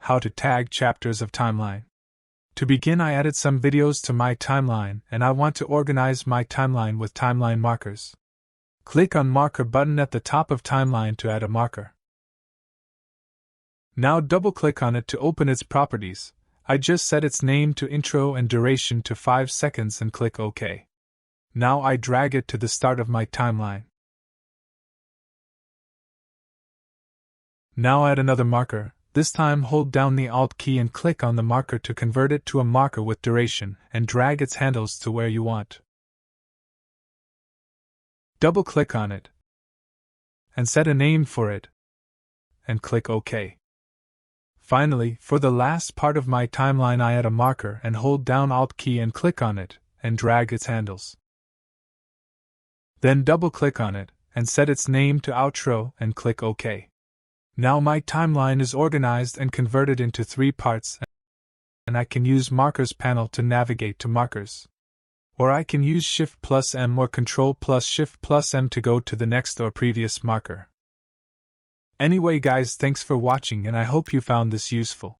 How to tag chapters of timeline. To begin, I added some videos to my timeline and I want to organize my timeline with timeline markers. Click on Marker button at the top of timeline to add a marker. Now double-click on it to open its properties. I just set its name to intro and duration to 5 seconds and click OK. Now I drag it to the start of my timeline. Now add another marker. This time hold down the Alt key and click on the marker to convert it to a marker with duration and drag its handles to where you want. Double-click on it and set a name for it and click OK. Finally, for the last part of my timeline, I add a marker and hold down Alt key and click on it and drag its handles. Then double-click on it and set its name to outro and click OK. Now my timeline is organized and converted into 3 parts, and I can use Markers panel to navigate to markers. Or I can use Shift+M or Ctrl+Shift+M to go to the next or previous marker. Anyway guys, thanks for watching and I hope you found this useful.